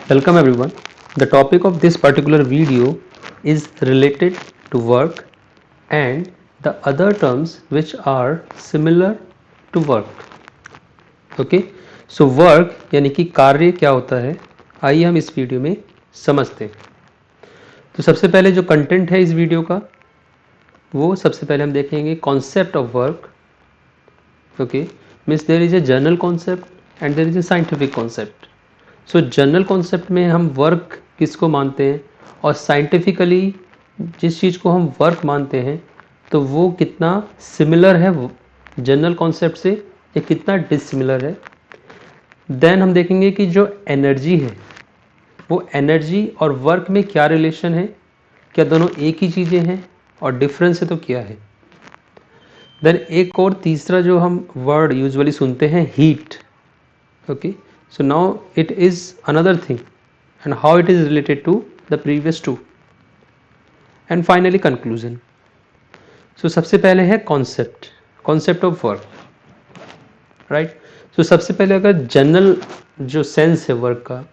Welcome everyone. The topic of this particular video is related to work and the other terms which are similar to work. Okay? So work यानी कि कार्य क्या होता है, आइए हम इस वीडियो में समझते हैं. तो सबसे पहले जो कंटेंट है इस वीडियो का वो सबसे पहले हम देखेंगे concept of work. Okay, means there is a general concept and there is a scientific concept. So general concept में हम वर्क किसको मानते हैं और साइंटिफिकली जिस चीज़ को हम वर्क मानते हैं तो वो कितना सिमिलर है जनरल कॉन्सेप्ट से या कितना डिसिमिलर है. देन हम देखेंगे कि जो एनर्जी है वो एनर्जी और वर्क में क्या रिलेशन है, क्या दोनों एक ही चीज़ें हैं और डिफरेंस है तो क्या है. देन एक और तीसरा जो हम वर्ड यूजुअली सुनते हैं heat. Okay, so now it is another thing and how it is related to the previous two and finally conclusion. So सबसे पहले है concept of work, right? So सबसे पहले अगर जनरल जो सेंस है वर्क का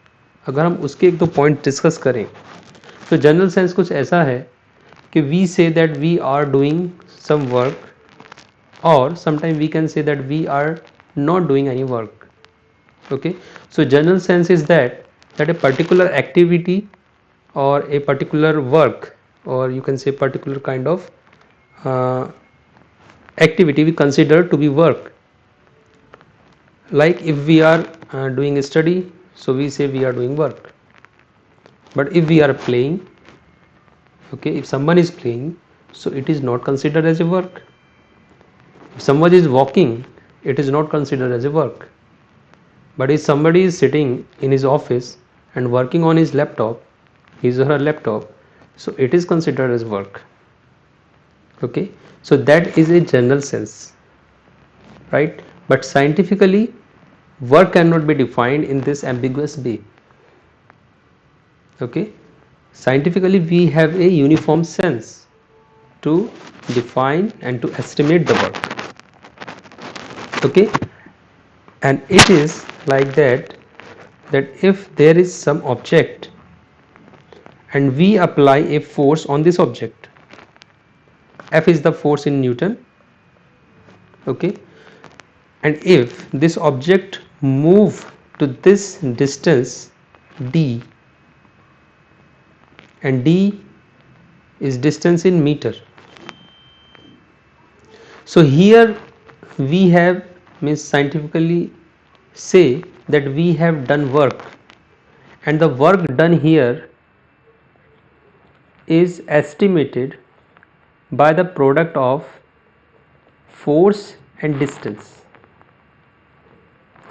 अगर हम उसके एक दो पॉइंट डिस्कस करें तो जनरल सेंस कुछ ऐसा है कि we say that we are doing some work or sometime we can say that we are not doing any work. Okay, so general sense is that a particular activity or a particular work or you can say particular kind of uh, activity we consider to be work. Like if we are doing a study, so we say we are doing work. But if we are playing, okay, if someone is playing, so it is not considered as a work. If someone is walking, it is not considered as a work. But if somebody is sitting in his office and working on his laptop, his or her laptop, so it is considered as work. Okay, so that is a general sense, right? But scientifically work cannot be defined in this ambiguous way. Okay, scientifically we have a uniform sense to define and to estimate the work. Okay, and it is like that if there is some object and we apply a force on this object, F is the force in Newton. Okay, and if this object move to this distance d, and d is distance in meter, so here we have means scientifically say that we have done work, and the work done here is estimated by the product of force and distance.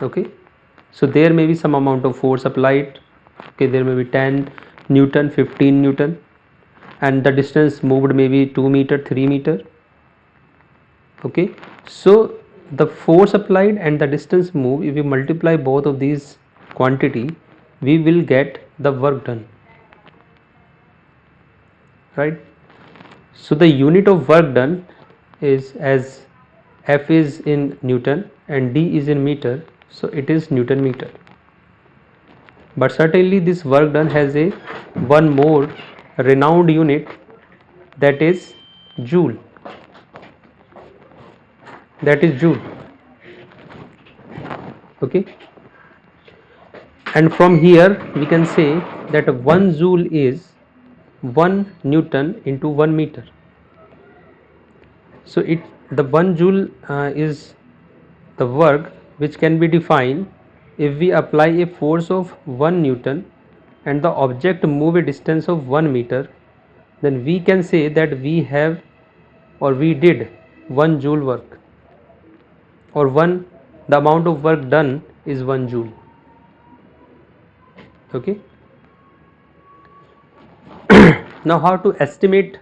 Okay, so there may be some amount of force applied. Okay, there may be 10 Newton, 15 Newton, and the distance moved may be 2 meter, 3 meter. Okay, so the force applied and the distance moved, if we multiply both of these quantity, we will get the work done, right? So the unit of work done is, as F is in Newton and D is in meter, so it is Newton meter. But certainly this work done has a one more renowned unit, that is joule. That is joule. Okay, and from here we can say that 1 joule is 1 Newton into 1 meter. So it the 1 joule is the work which can be defined if we apply a force of 1 Newton and the object move a distance of 1 meter, then we can say that we have or we did 1 joule work, or the amount of work done is 1 joule. Okay, now how to estimate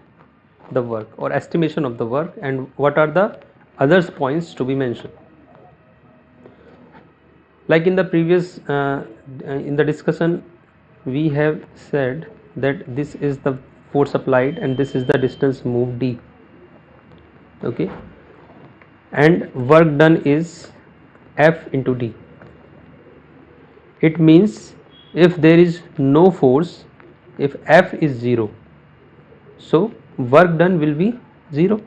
the work or estimation of the work, and what are the other points to be mentioned. Like in the previous in the discussion we have said that this is the force applied and this is the distance moved d. Okay, and work done is F into d. It means if there is no force, if F is 0, so work done will be 0.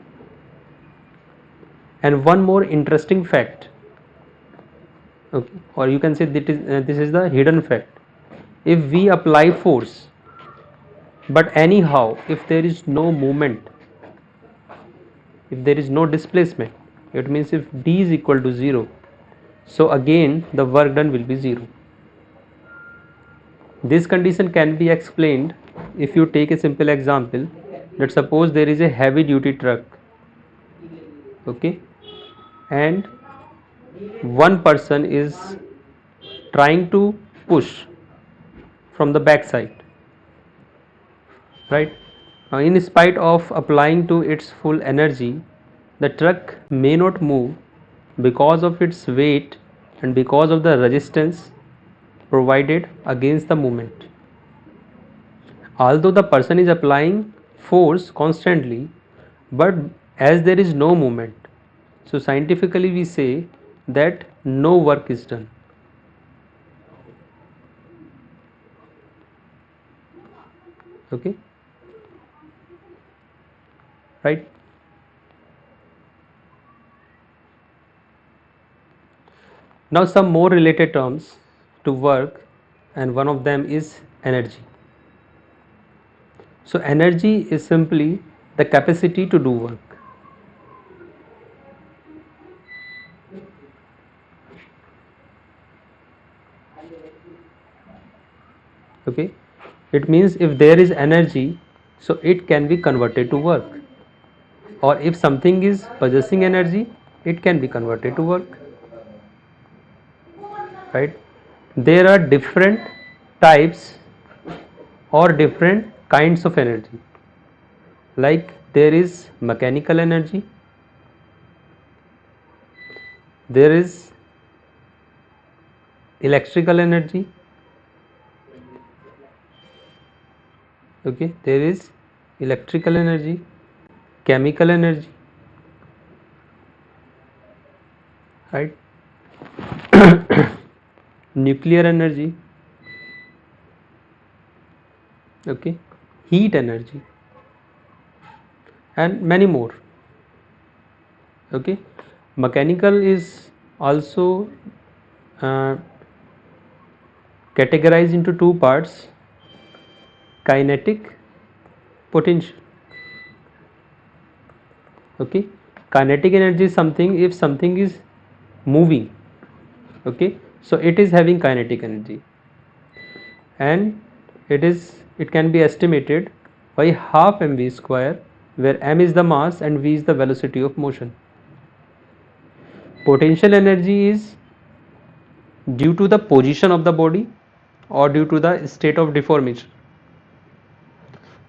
And one more interesting fact, okay, or you can say this is the hidden fact. If we apply force, but anyhow, if there is no movement, if there is no displacement, it means if D is equal to 0, so again the work done will be 0. This condition can be explained if you take a simple example, that suppose there is a heavy duty truck, okay, and one person is trying to push from the back side, right? In spite of applying to its full energy, the truck may not move because of its weight and because of the resistance provided against the movement. Although the person is applying force constantly, but as there is no movement, so scientifically we say that no work is done. Okay, right? Now some more related terms to work, and one of them is energy. So energy is simply the capacity to do work. Okay, it means if there is energy, so it can be converted to work, or if something is possessing energy, it can be converted to work, right? There are different types or different kinds of energy, like there is mechanical energy, there is electrical energy, okay, there is electrical energy, chemical energy, right? Nuclear energy, okay, heat energy, and many more. Okay, mechanical is also uh, categorized into two parts: kinetic, potential. Okay, kinetic energy is something, if something is moving, okay, so it is having kinetic energy, and it can be estimated by half mv square, where m is the mass and v is the velocity of motion. Potential energy is due to the position of the body or due to the state of deformation.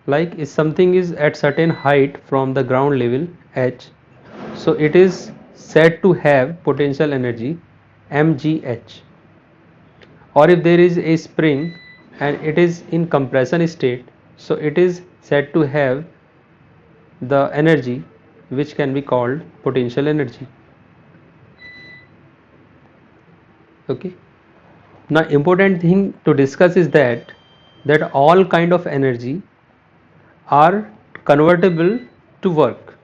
Like if something is at certain height from the ground level h, so it is said to have potential energy mgh. Or if there is a spring and it is in compression state, so it is said to have the energy which can be called potential energy. Okay, now important thing to discuss is that all kind of energy are convertible to work.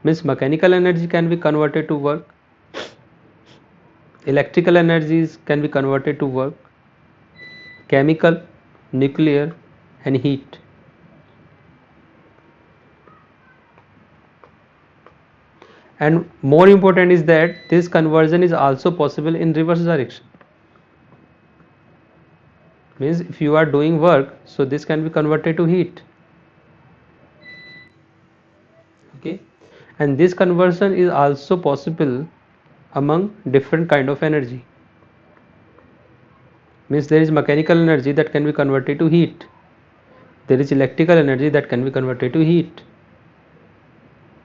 Means mechanical energy can be converted to work, electrical energies can be converted to work, chemical, nuclear, and heat. And more important is that this conversion is also possible in reverse direction. Means if you are doing work, so this can be converted to heat. Okay, and this conversion is also possible among different kind of energy. Means there is mechanical energy that can be converted to heat, there is electrical energy that can be converted to heat,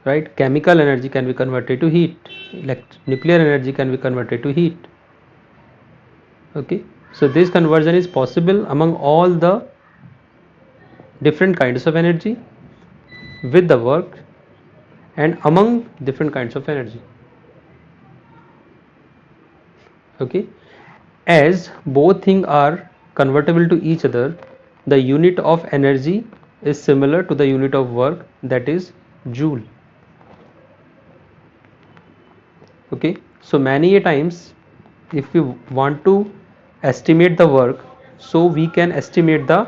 right? Chemical energy can be converted to heat, nuclear energy can be converted to heat. Okay, so this conversion is possible among all the different kinds of energy with the work and among different kinds of energy. Okay, as both things are convertible to each other, the unit of energy is similar to the unit of work, that is joule. Okay, so many a times if we want to estimate the work, so we can estimate the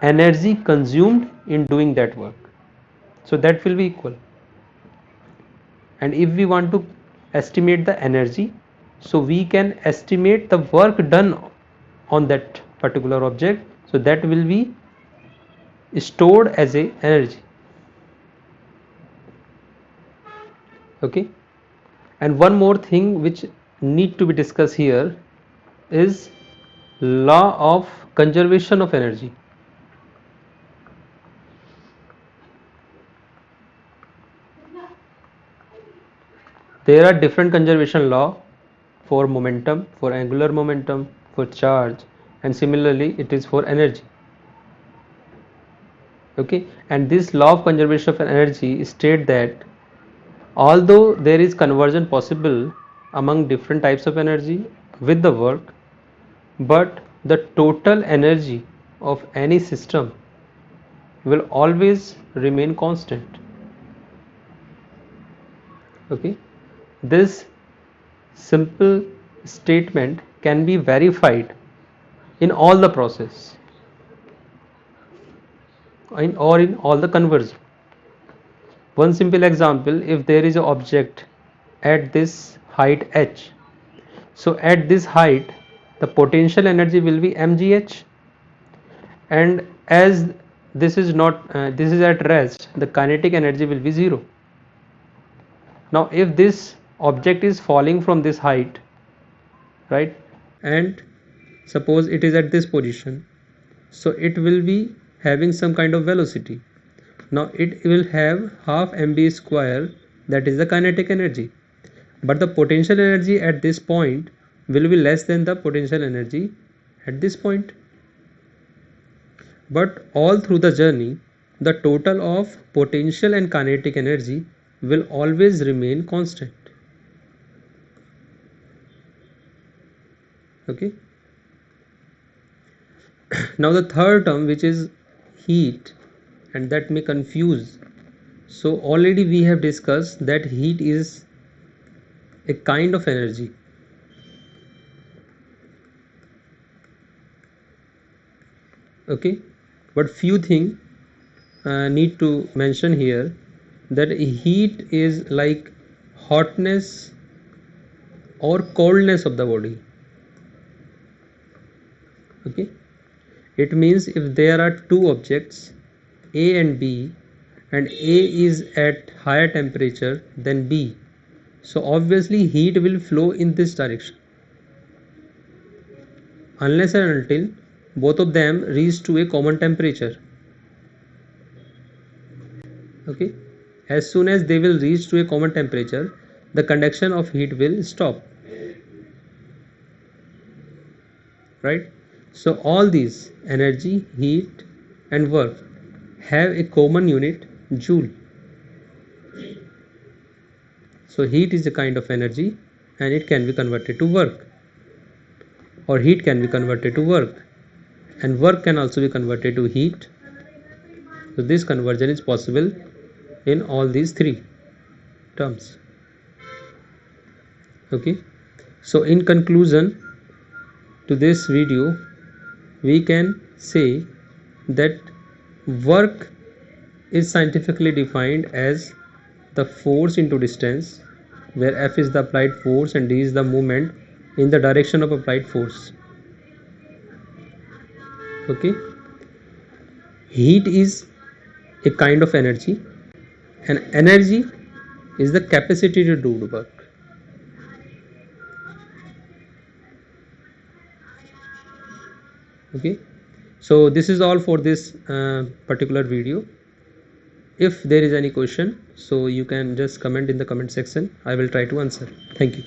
energy consumed in doing that work, so that will be equal. And if we want to estimate the energy, so we can estimate the work done on that particular object, so that will be stored as a energy. Okay, and one more thing which need to be discussed here is law of conservation of energy. There are different conservation law for momentum, for angular momentum, for charge, and similarly it is for energy. Okay, and this law of conservation of energy state that although there is conversion possible among different types of energy with the work, but the total energy of any system will always remain constant. Okay, this simple statement can be verified in all the process or in all the conversion. One simple example, if there is an object at this height h, so at this height the potential energy will be mgh, and as this is not this is at rest, the kinetic energy will be 0. Now if this object is falling from this height, right, and suppose it is at this position, so it will be having some kind of velocity. Now it will have half mv square, that is the kinetic energy, but the potential energy at this point will be less than the potential energy at this point. But all through the journey, the total of potential and kinetic energy will always remain constant. Okay. Now the third term, which is heat, and that may confuse. So already we have discussed that heat is a kind of energy. Okay, but few things need to mention here, that heat is like hotness or coldness of the body. Okay, it means if there are two objects A and B, and A is at higher temperature than B, so obviously heat will flow in this direction unless and until both of them reach to a common temperature. Okay, as soon as they will reach to a common temperature, the conduction of heat will stop, right? So all these energy, heat and work have a common unit, joule. So heat is a kind of energy and it can be converted to work, or heat can be converted to work, and work can also be converted to heat. So this conversion is possible in all these three terms. Okay, so in conclusion to this video, we can say that work is scientifically defined as the force into distance, where F is the applied force and D is the movement in the direction of applied force. Okay, heat is a kind of energy, and energy is the capacity to do the work. Okay, so this is all for this particular video. If there is any question, so you can just comment in the comment section. I will try to answer. Thank you.